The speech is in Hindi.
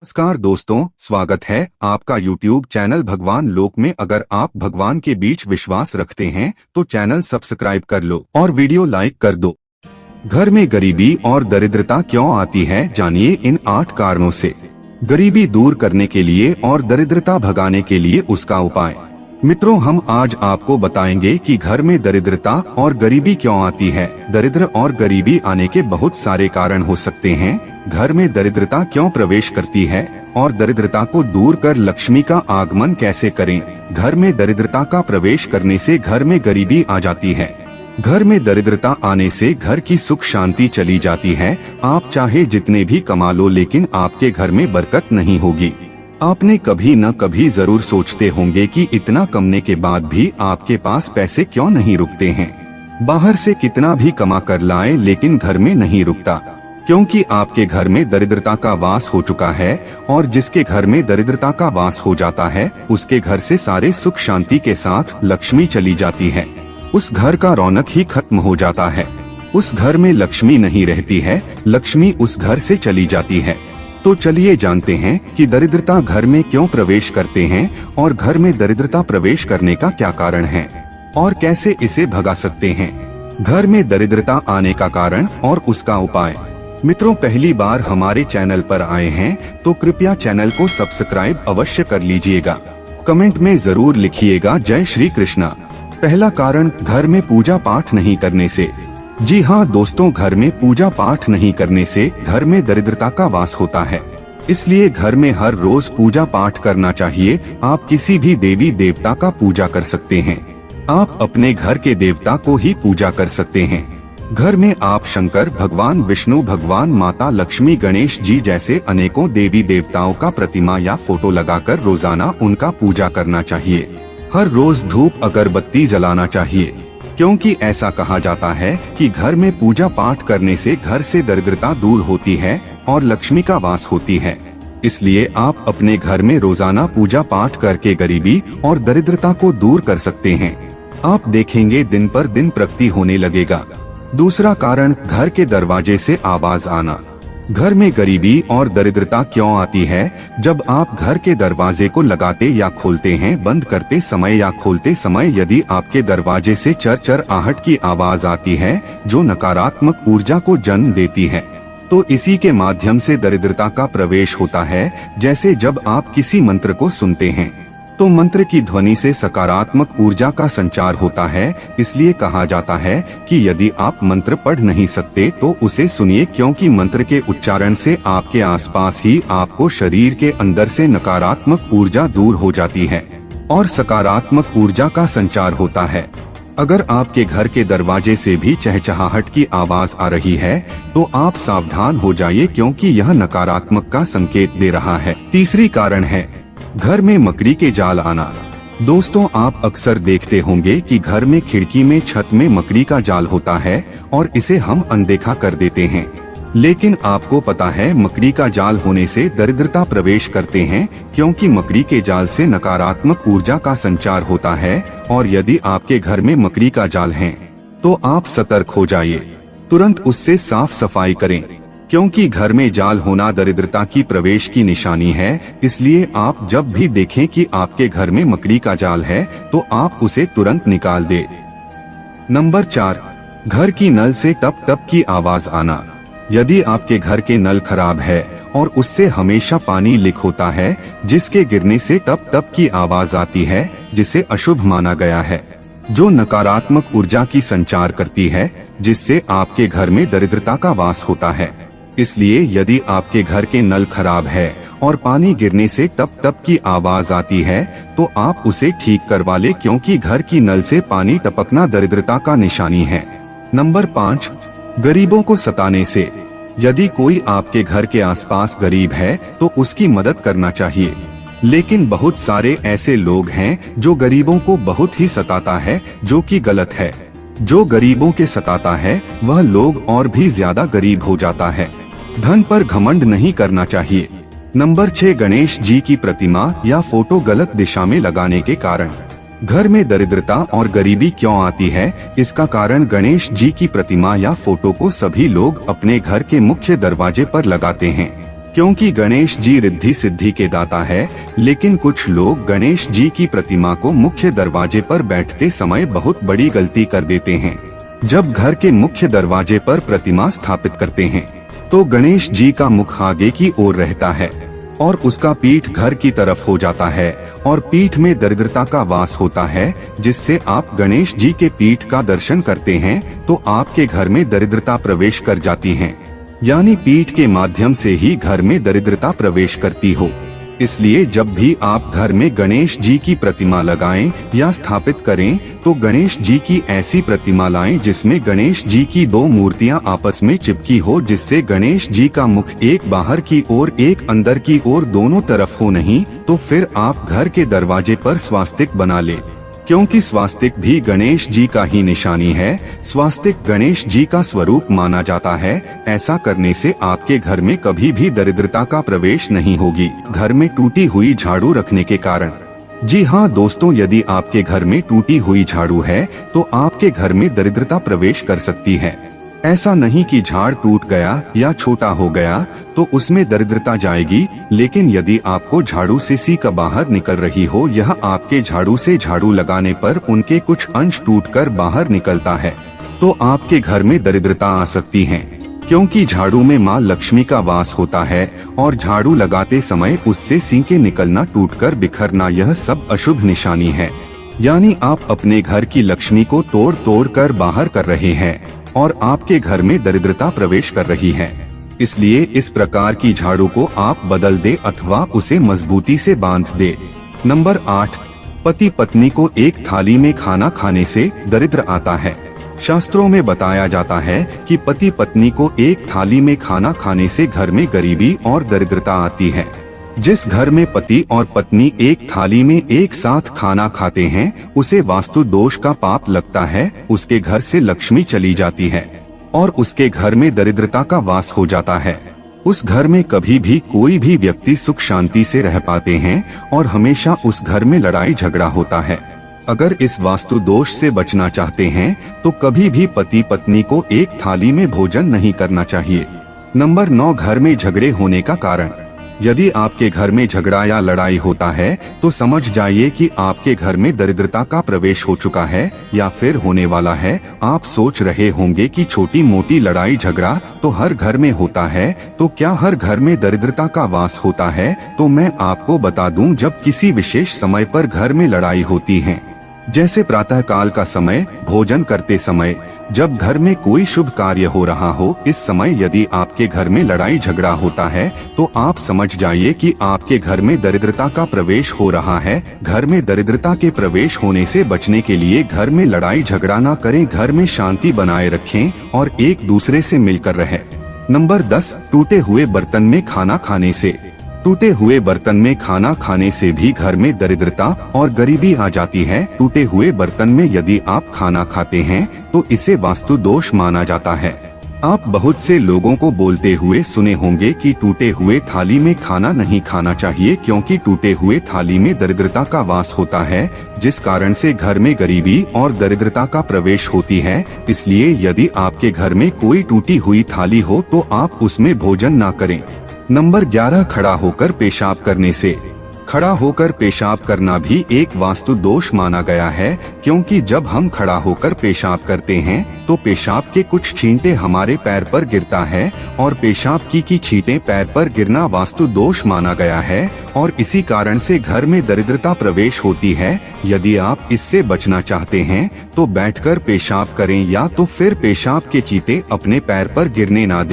नमस्कार दोस्तों, स्वागत है आपका YouTube चैनल भगवान लोक में। अगर आप भगवान के बीच विश्वास रखते हैं तो चैनल सब्सक्राइब कर लो और वीडियो लाइक कर दो। घर में गरीबी और दरिद्रता क्यों आती है, जानिए इन 8 कारणों से। गरीबी दूर करने के लिए और दरिद्रता भगाने के लिए उसका उपाय। मित्रों, हम आज आपको बताएंगे कि घर में दरिद्रता और गरीबी क्यों आती है। दरिद्र और गरीबी आने के बहुत सारे कारण हो सकते हैं। घर में दरिद्रता क्यों प्रवेश करती है और दरिद्रता को दूर कर लक्ष्मी का आगमन कैसे करें। घर में दरिद्रता का प्रवेश करने से घर में गरीबी आ जाती है। घर में दरिद्रता आने से घर की सुख शांति चली जाती है। आप चाहे जितने भी कमा लो, लेकिन आपके घर में बरकत नहीं होगी। आपने कभी न कभी जरूर सोचते होंगे कि इतना कमाने के बाद भी आपके पास पैसे क्यों नहीं रुकते हैं। बाहर से कितना भी कमा कर लाए लेकिन घर में नहीं रुकता, क्योंकि आपके घर में दरिद्रता का वास हो चुका है। और जिसके घर में दरिद्रता का वास हो जाता है उसके घर से सारे सुख शांति के साथ लक्ष्मी चली जाती है। उस घर का रौनक ही खत्म हो जाता है। उस घर में लक्ष्मी नहीं रहती है, लक्ष्मी उस घर से चली जाती है। तो चलिए जानते हैं कि दरिद्रता घर में क्यों प्रवेश करते हैं और घर में दरिद्रता प्रवेश करने का क्या कारण है और कैसे इसे भगा सकते हैं। घर में दरिद्रता आने का कारण और उसका उपाय। मित्रों, पहली बार हमारे चैनल पर आए हैं तो कृपया चैनल को सब्सक्राइब अवश्य कर लीजिएगा। कमेंट में जरूर लिखिएगा जय श्री कृष्णा। पहला कारण, घर में पूजा पाठ नहीं करने से। जी हाँ दोस्तों, घर में पूजा पाठ नहीं करने से घर में दरिद्रता का वास होता है। इसलिए घर में हर रोज पूजा पाठ करना चाहिए। आप किसी भी देवी देवता का पूजा कर सकते हैं। आप अपने घर के देवता को ही पूजा कर सकते हैं। घर में आप शंकर भगवान, विष्णु भगवान, माता लक्ष्मी, गणेश जी जैसे अनेकों देवी देवताओं का प्रतिमा या फोटो लगाकर रोजाना उनका पूजा करना चाहिए। हर रोज धूप अगरबत्ती जलाना चाहिए, क्योंकि ऐसा कहा जाता है कि घर में पूजा पाठ करने से घर से दरिद्रता दूर होती है और लक्ष्मी का वास होती है। इसलिए आप अपने घर में रोजाना पूजा पाठ करके गरीबी और दरिद्रता को दूर कर सकते हैं। आप देखेंगे दिन पर दिन प्रगति होने लगेगा। दूसरा कारण, घर के दरवाजे से आवाज आना। घर में गरीबी और दरिद्रता क्यों आती है? जब आप घर के दरवाजे को लगाते या खोलते हैं, बंद करते समय या खोलते समय यदि आपके दरवाजे से चर चर आहट की आवाज आती है जो नकारात्मक ऊर्जा को जन्म देती है, तो इसी के माध्यम से दरिद्रता का प्रवेश होता है। जैसे जब आप किसी मंत्र को सुनते हैं तो मंत्र की ध्वनि से सकारात्मक ऊर्जा का संचार होता है। इसलिए कहा जाता है कि यदि आप मंत्र पढ़ नहीं सकते तो उसे सुनिए, क्योंकि मंत्र के उच्चारण से आपके आसपास ही आपको शरीर के अंदर से नकारात्मक ऊर्जा दूर हो जाती है और सकारात्मक ऊर्जा का संचार होता है। अगर आपके घर के दरवाजे से भी चहचहाहट की आवाज आ रही है तो आप सावधान हो जाइए, क्योंकि यह नकारात्मक का संकेत दे रहा है। तीसरी कारण है, घर में मकड़ी के जाल आना। दोस्तों, आप अक्सर देखते होंगे कि घर में खिड़की में, छत में मकड़ी का जाल होता है और इसे हम अनदेखा कर देते हैं। लेकिन आपको पता है, मकड़ी का जाल होने से दरिद्रता प्रवेश करते हैं, क्योंकि मकड़ी के जाल से नकारात्मक ऊर्जा का संचार होता है। और यदि आपके घर में मकड़ी का जाल है तो आप सतर्क हो जाइए, तुरंत उससे साफ सफाई करें, क्योंकि घर में जाल होना दरिद्रता की प्रवेश की निशानी है। इसलिए आप जब भी देखें कि आपके घर में मकड़ी का जाल है तो आप उसे तुरंत निकाल दे। नंबर 4, घर की नल से टप टप की आवाज आना। यदि आपके घर के नल खराब है और उससे हमेशा पानी लीक होता है, जिसके गिरने से टप टप की आवाज आती है, जिसे अशुभ माना गया है, जो नकारात्मक ऊर्जा की संचार करती है, जिससे आपके घर में दरिद्रता का वास होता है। इसलिए यदि आपके घर के नल खराब है और पानी गिरने से टप टप की आवाज आती है तो आप उसे ठीक करवा ले, क्योंकि घर की नल से पानी टपकना दरिद्रता का निशानी है। नंबर 5, गरीबों को सताने से। यदि कोई आपके घर के आसपास गरीब है तो उसकी मदद करना चाहिए, लेकिन बहुत सारे ऐसे लोग हैं जो गरीबों को बहुत ही सताता है, जो कि गलत है। जो गरीबों के सताता है वह लोग और भी ज्यादा गरीब हो जाता है। धन पर घमंड नहीं करना चाहिए। नंबर 6, गणेश जी की प्रतिमा या फोटो गलत दिशा में लगाने के कारण। घर में दरिद्रता और गरीबी क्यों आती है? इसका कारण, गणेश जी की प्रतिमा या फोटो को सभी लोग अपने घर के मुख्य दरवाजे पर लगाते हैं, क्योंकि गणेश जी रिद्धि सिद्धि के दाता है, लेकिन कुछ लोग गणेश जी की प्रतिमा को मुख्य दरवाजे पर बैठते समय बहुत बड़ी गलती कर देते हैं। जब घर के मुख्य दरवाजे पर प्रतिमा स्थापित करते हैं तो गणेश जी का मुख आगे की ओर रहता है और उसका पीठ घर की तरफ हो जाता है और पीठ में दरिद्रता का वास होता है, जिससे आप गणेश जी के पीठ का दर्शन करते हैं तो आपके घर में दरिद्रता प्रवेश कर जाती है, यानी पीठ के माध्यम से ही घर में दरिद्रता प्रवेश करती हो। इसलिए जब भी आप घर में गणेश जी की प्रतिमा लगाएं या स्थापित करें तो गणेश जी की ऐसी प्रतिमा लाएं जिसमें गणेश जी की दो मूर्तियां आपस में चिपकी हो, जिससे गणेश जी का मुख एक बाहर की ओर एक अंदर की ओर दोनों तरफ हो। नहीं तो फिर आप घर के दरवाजे पर स्वास्तिक बना ले, क्योंकि स्वास्तिक भी गणेश जी का ही निशानी है। स्वास्तिक गणेश जी का स्वरूप माना जाता है। ऐसा करने से आपके घर में कभी भी दरिद्रता का प्रवेश नहीं होगी। घर में टूटी हुई झाड़ू रखने के कारण। जी हाँ दोस्तों, यदि आपके घर में टूटी हुई झाड़ू है तो आपके घर में दरिद्रता प्रवेश कर सकती है। ऐसा नहीं कि झाड़ टूट गया या छोटा हो गया तो उसमें दरिद्रता जाएगी, लेकिन यदि आपको झाड़ू से सीका बाहर निकल रही हो, यह आपके झाड़ू से झाड़ू लगाने पर उनके कुछ अंश टूटकर बाहर निकलता है तो आपके घर में दरिद्रता आ सकती है, क्योंकि झाड़ू में माँ लक्ष्मी का वास होता है और झाड़ू लगाते समय उससे सीके निकलना, टूटकर बिखरना, यह सब अशुभ निशानी है। यानी आप अपने घर की लक्ष्मी को तोड़ तोड़ कर बाहर कर रहे हैं और आपके घर में दरिद्रता प्रवेश कर रही है। इसलिए इस प्रकार की झाड़ू को आप बदल दे अथवा उसे मजबूती से बांध दे। नंबर 8, पति पत्नी को एक थाली में खाना खाने से दरिद्र आता है। शास्त्रों में बताया जाता है कि पति पत्नी को एक थाली में खाना खाने से घर में गरीबी और दरिद्रता आती है। जिस घर में पति और पत्नी एक थाली में एक साथ खाना खाते हैं उसे वास्तु दोष का पाप लगता है, उसके घर से लक्ष्मी चली जाती है और उसके घर में दरिद्रता का वास हो जाता है। उस घर में कभी भी कोई भी व्यक्ति सुख शांति से रह पाते हैं और हमेशा उस घर में लड़ाई झगड़ा होता है। अगर इस वास्तु दोष से बचना चाहते हैं तो कभी भी पति पत्नी को एक थाली में भोजन नहीं करना चाहिए। नंबर 9, घर में झगड़े होने का कारण। यदि आपके घर में झगड़ा या लड़ाई होता है तो समझ जाइए कि आपके घर में दरिद्रता का प्रवेश हो चुका है या फिर होने वाला है। आप सोच रहे होंगे कि छोटी मोटी लड़ाई झगड़ा तो हर घर में होता है, तो क्या हर घर में दरिद्रता का वास होता है? तो मैं आपको बता दूं, जब किसी विशेष समय पर घर में लड़ाई होती है, जैसे प्रातः काल का समय, भोजन करते समय, जब घर में कोई शुभ कार्य हो रहा हो, इस समय यदि आपके घर में लड़ाई झगड़ा होता है तो आप समझ जाइए कि आपके घर में दरिद्रता का प्रवेश हो रहा है। घर में दरिद्रता के प्रवेश होने से बचने के लिए घर में लड़ाई झगड़ा ना करें, घर में शांति बनाए रखें और एक दूसरे से मिलकर रहें। नंबर 10, टूटे हुए बर्तन में खाना खाने से। टूटे हुए बर्तन में खाना खाने से भी घर में दरिद्रता और गरीबी आ जाती है। टूटे हुए बर्तन में यदि आप खाना खाते हैं तो इसे वास्तु दोष माना जाता है। आप बहुत से लोगों को बोलते हुए सुने होंगे कि टूटे हुए थाली में खाना नहीं खाना चाहिए, क्योंकि टूटे हुए थाली में दरिद्रता का वास होता है, जिस कारण से घर में गरीबी और दरिद्रता का प्रवेश होती है। इसलिए यदि आपके घर में कोई टूटी हुई थाली हो तो आप उसमें भोजन न करें। नंबर 11, खड़ा होकर पेशाब करने से। खड़ा होकर पेशाब करना भी एक वास्तु दोष माना गया है, क्योंकि जब हम खड़ा होकर पेशाब करते हैं तो पेशाब के कुछ छींटे हमारे पैर पर गिरता है और पेशाब की छींटे पैर पर गिरना वास्तु दोष माना गया है और इसी कारण से घर में दरिद्रता प्रवेश होती है। यदि आप इससे बचना चाहते हैं तो बैठकर पेशाब करें या तो फिर पेशाब के छींटे अपने पैर पर गिरने ना दें।